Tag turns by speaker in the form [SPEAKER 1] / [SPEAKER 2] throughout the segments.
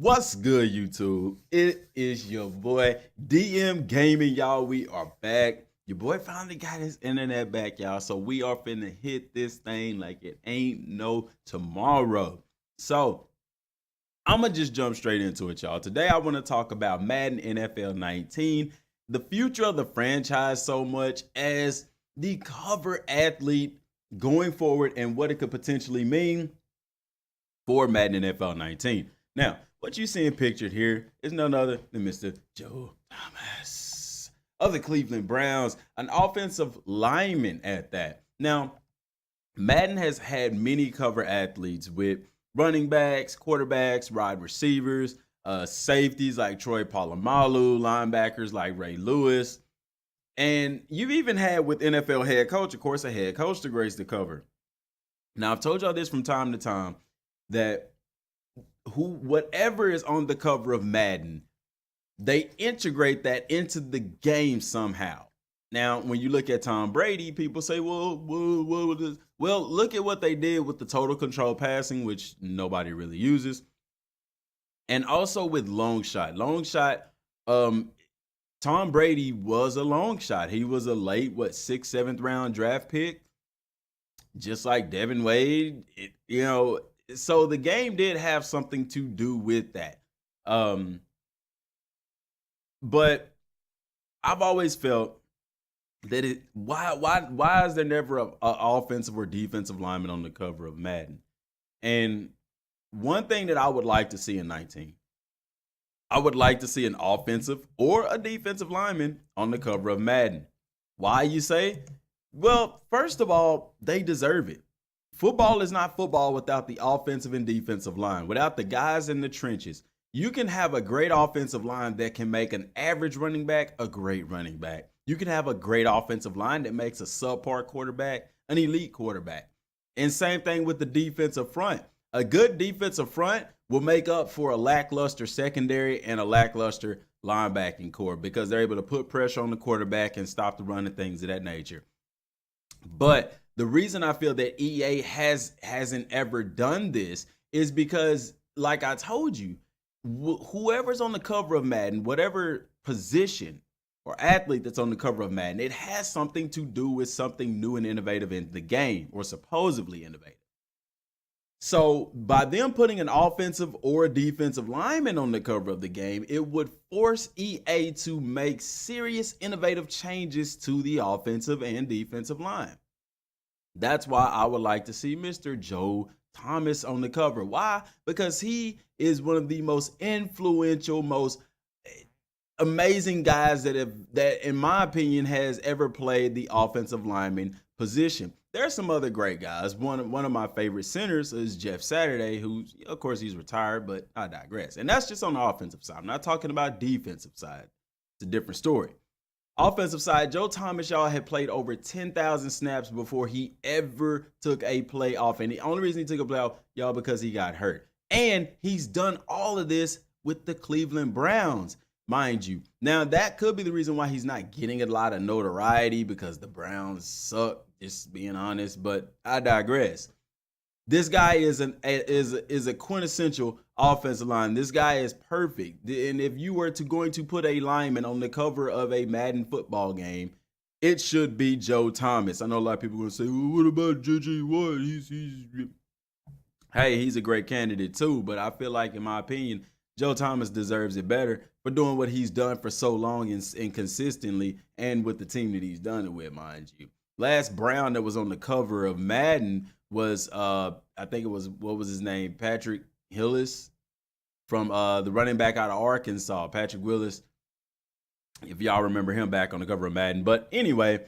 [SPEAKER 1] What's good, YouTube? It is your boy Dmgaming, y'all. We are back. Your boy finally got his internet back, y'all. So we are finna hit this thing like it ain't no tomorrow. So I'ma just jump straight into it, y'all. Today I want to talk about Madden NFL 19, the future of the franchise, so much as the cover athlete going forward and what it could potentially mean for Madden NFL 19. Now, what you seeing pictured here is none other than Mr. Joe Thomas of the Cleveland Browns, an offensive lineman at that. Now, Madden has had many cover athletes with running backs, quarterbacks, wide receivers, safeties like Troy Polamalu, linebackers like Ray Lewis. And you've even had with NFL head coach, of course, a head coach to grace the cover. Now, I've told y'all this from time to time that whatever is on the cover of Madden, they integrate that into the game somehow. Now, when you look at Tom Brady, people say, well, look at what they did with the total control passing, which nobody really uses. And also with long shot. Tom Brady was a long shot. He was a late, 6th, 7th round draft pick, just like Devin Wade. So the game did have something to do with that. But I've always felt that why is there never an offensive or defensive lineman on the cover of Madden? And one thing that I would like to see in 19, I would like to see an offensive or a defensive lineman on the cover of Madden. Why, you say? Well, first of all, they deserve it. Football is not football without the offensive and defensive line, without the guys in the trenches. You can have a great offensive line that can make an average running back a great running back. You can have a great offensive line that makes a subpar quarterback an elite quarterback. And same thing with the defensive front. A good defensive front will make up for a lackluster secondary and a lackluster linebacking core because they're able to put pressure on the quarterback and stop the run and things of that nature. But the reason I feel that EA hasn't ever done this is because, like I told you, whoever's on the cover of Madden, whatever position or athlete that's on the cover of Madden, it has something to do with something new and innovative in the game, or supposedly innovative. So by them putting an offensive or a defensive lineman on the cover of the game, it would force EA to make serious innovative changes to the offensive and defensive line. That's why I would like to see Mr. Joe Thomas on the cover. Why? Because he is one of the most influential, most amazing guys that in my opinion, has ever played the offensive lineman position. There's some other great guys. One of my favorite centers is Jeff Saturday, who, of course, he's retired, but I digress. And that's just on the offensive side. I'm not talking about defensive side. It's a different story. Offensive side, Joe Thomas, y'all, had played over 10,000 snaps before he ever took a play off. And the only reason he took a play off, y'all, because he got hurt. And he's done all of this with the Cleveland Browns, mind you. Now, that could be the reason why he's not getting a lot of notoriety, because the Browns suck, just being honest. But I digress. This guy is a quintessential offensive line. This guy is perfect. And if you were going to put a lineman on the cover of a Madden football game, it should be Joe Thomas. I know a lot of people are going to say, well, what about J.J. Watt? He's a great candidate too. But I feel like, in my opinion, Joe Thomas deserves it better for doing what he's done for so long and consistently, and with the team that he's done it with, mind you. Last Brown that was on the cover of Madden was, I think it was, what was his name? Patrick Hillis from the running back out of Arkansas, Patrick Willis, if y'all remember him back on the cover of Madden. But anyway,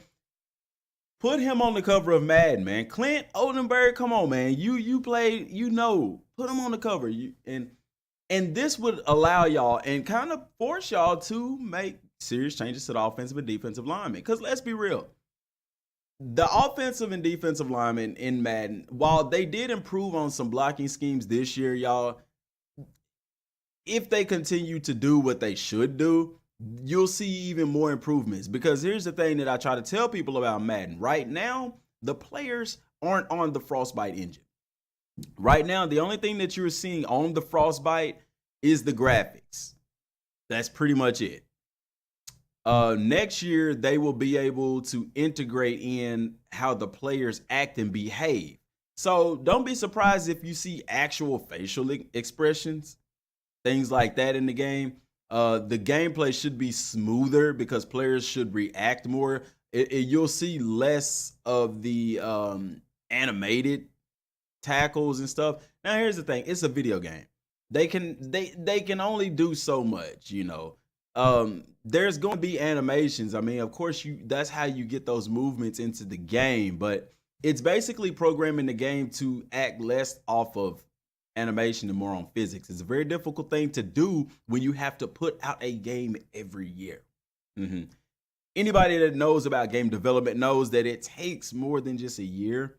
[SPEAKER 1] put him on the cover of Madden, man. Clint Oldenburg, come on, man. You played, put him on the cover. And this would allow y'all and kind of force y'all to make serious changes to the offensive and defensive linemen. Because let's be real. The offensive and defensive linemen in Madden, while they did improve on some blocking schemes this year, y'all, if they continue to do what they should do, you'll see even more improvements. Because here's the thing that I try to tell people about Madden. Right now, the players aren't on the Frostbite engine. Right now, the only thing that you're seeing on the Frostbite is the graphics. That's pretty much it. Next year, they will be able to integrate in how the players act and behave. So don't be surprised if you see actual facial expressions, things like that in the game. The gameplay should be smoother because players should react more. You'll see less of the animated tackles and stuff. Now, here's the thing: it's a video game. They can only do so much, you know. There's going to be animations. I mean, of course, that's how you get those movements into the game, but it's basically programming the game to act less off of animation and more on physics. It's a very difficult thing to do when you have to put out a game every year. Anybody that knows about game development knows that it takes more than just a year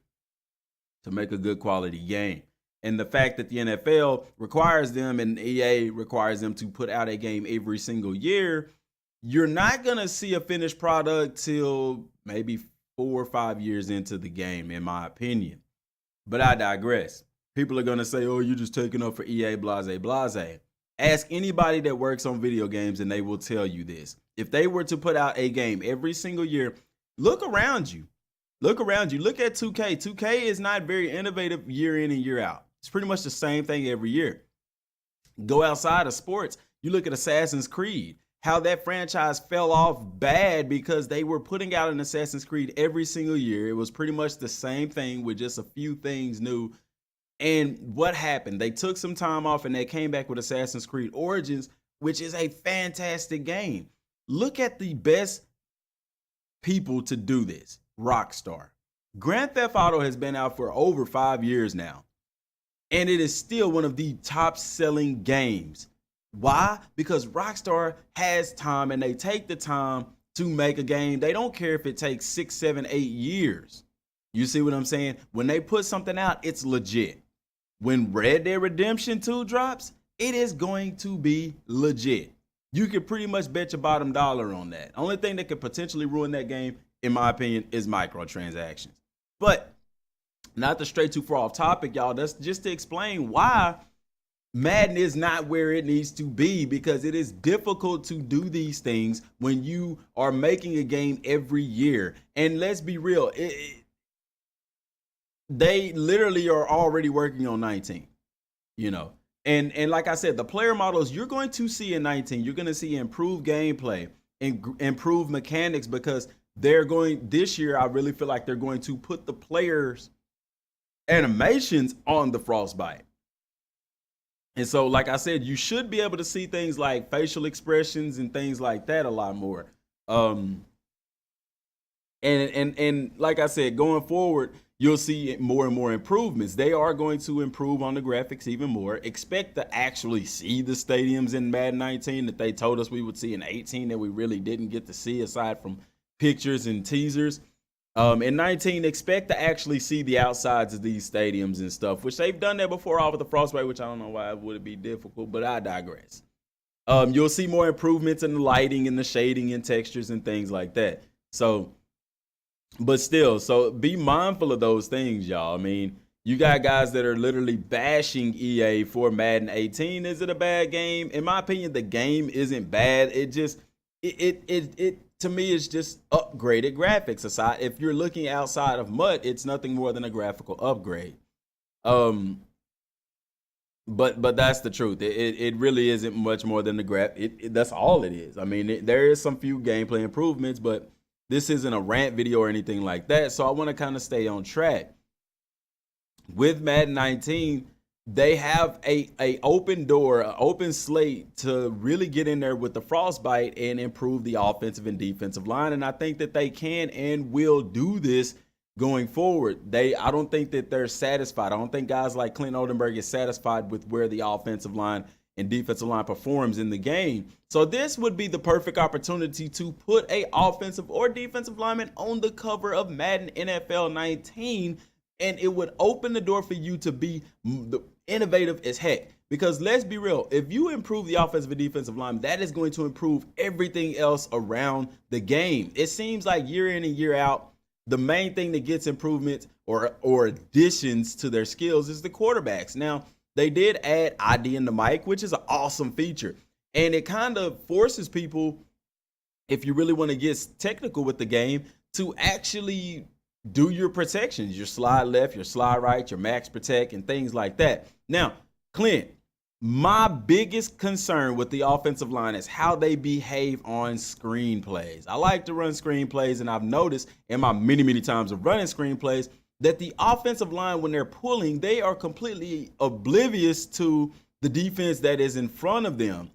[SPEAKER 1] to make a good quality game. And the fact that the NFL requires them and EA requires them to put out a game every single year, you're not going to see a finished product till maybe 4 or 5 years into the game, in my opinion. But I digress. People are going to say, oh, you're just taking up for EA, blase, blase. Ask anybody that works on video games and they will tell you this. If they were to put out a game every single year, look around you. Look around you. Look at 2K. 2K is not very innovative year in and year out. It's pretty much the same thing every year. Go outside of sports. You look at Assassin's Creed, how that franchise fell off bad because they were putting out an Assassin's Creed every single year. It was pretty much the same thing with just a few things new. And what happened? They took some time off and they came back with Assassin's Creed Origins, which is a fantastic game. Look at the best people to do this. Rockstar. Grand Theft Auto has been out for over 5 years now. And it is still one of the top selling games. Why? Because Rockstar has time and they take the time to make a game. They don't care if it takes 6, 7, 8 years. You see what I'm saying? When they put something out, it's legit. When Red Dead Redemption 2 drops, it is going to be legit. You can pretty much bet your bottom dollar on that. Only thing that could potentially ruin that game, in my opinion, is microtransactions. But not to stray too far off topic, y'all. That's just to explain why Madden is not where it needs to be, because it is difficult to do these things when you are making a game every year. And let's be real, they literally are already working on 19, you know. And like I said, the player models you're going to see in 19, you're going to see improved gameplay and improved mechanics, because they're going this year. I really feel like they're going to put the players' animations on the Frostbite. And so, like I said, you should be able to see things like facial expressions and things like that a lot more. And like I said, going forward, you'll see more and more improvements. They are going to improve on the graphics even more. Expect to actually see the stadiums in Madden 19 that they told us we would see in 18 that we really didn't get to see, aside from pictures and teasers. In 19, expect to actually see the outsides of these stadiums and stuff, which they've done that before off of the Frostbite, which I don't know why it would be difficult, but I digress. You'll see more improvements in the lighting and the shading and textures and things like that. So, but still, so be mindful of those things, y'all. I mean, you got guys that are literally bashing EA for Madden 18. Is it a bad game? In my opinion, the game isn't bad. It just, to me, it's just upgraded graphics. Aside, if you're looking outside of MUT, it's nothing more than a graphical upgrade. But that's the truth. It really isn't much more than the that's all it is. I mean, there is some few gameplay improvements, but this isn't a rant video or anything like that. So I want to kind of stay on track. With Madden 19, they have a open door, an open slate to really get in there with the Frostbite and improve the offensive and defensive line. And I think that they can and will do this going forward. I don't think that they're satisfied. I don't think guys like Clint Oldenburg is satisfied with where the offensive line and defensive line performs in the game. So this would be the perfect opportunity to put a offensive or defensive lineman on the cover of Madden NFL 19, and it would open the door for you to be innovative as heck. Because let's be real, if you improve the offensive and defensive line, that is going to improve everything else around the game. It seems like year in and year out, the main thing that gets improvements or additions to their skills is the quarterbacks. Now, they did add ID in the mic, which is an awesome feature. And it kind of forces people, if you really want to get technical with the game, to actually do your protections, your slide left, your slide right, your max protect, and things like that. Now, Clint, my biggest concern with the offensive line is how they behave on screenplays. I like to run screenplays, and I've noticed in my many times of running screenplays that the offensive line, when they're pulling, they are completely oblivious to the defense that is in front of them.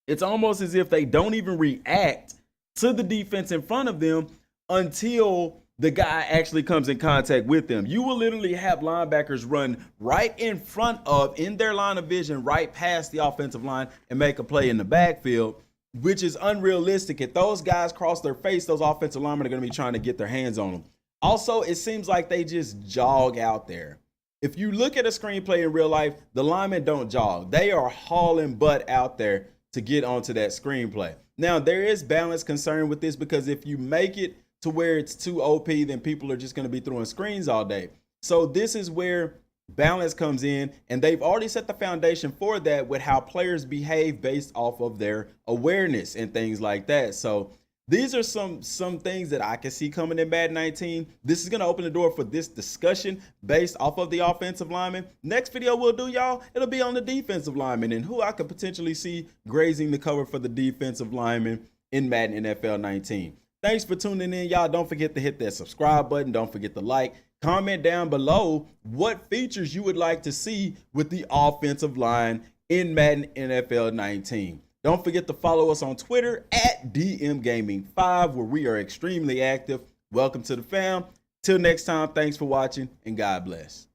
[SPEAKER 1] It's almost as if they don't even react to the defense in front of them until the guy actually comes in contact with them. You will literally have linebackers run right in front of, in their line of vision, right past the offensive line and make a play in the backfield, which is unrealistic. If those guys cross their face, those offensive linemen are going to be trying to get their hands on them. Also, it seems like they just jog out there. If you look at a screenplay in real life, the linemen don't jog. They are hauling butt out there to get onto that screenplay. Now, there is balance concern with this, because if you make it to where it's too OP, then people are just going to be throwing screens all day. So this is where balance comes in, and they've already set the foundation for that with how players behave based off of their awareness and things like that. So these are some things that I can see coming in Madden 19. This is going to open the door for this discussion based off of the offensive lineman. Next video we'll do, y'all, it'll be on the defensive lineman and who I could potentially see grazing the cover for the defensive lineman in Madden NFL 19. Thanks for tuning in, y'all. Don't forget to hit that subscribe button. Don't forget to like. Comment down below what features you would like to see with the offensive line in Madden NFL 19. Don't forget to follow us on Twitter at Dmgaming5, where we are extremely active. Welcome to the fam. Till next time, thanks for watching, and God bless.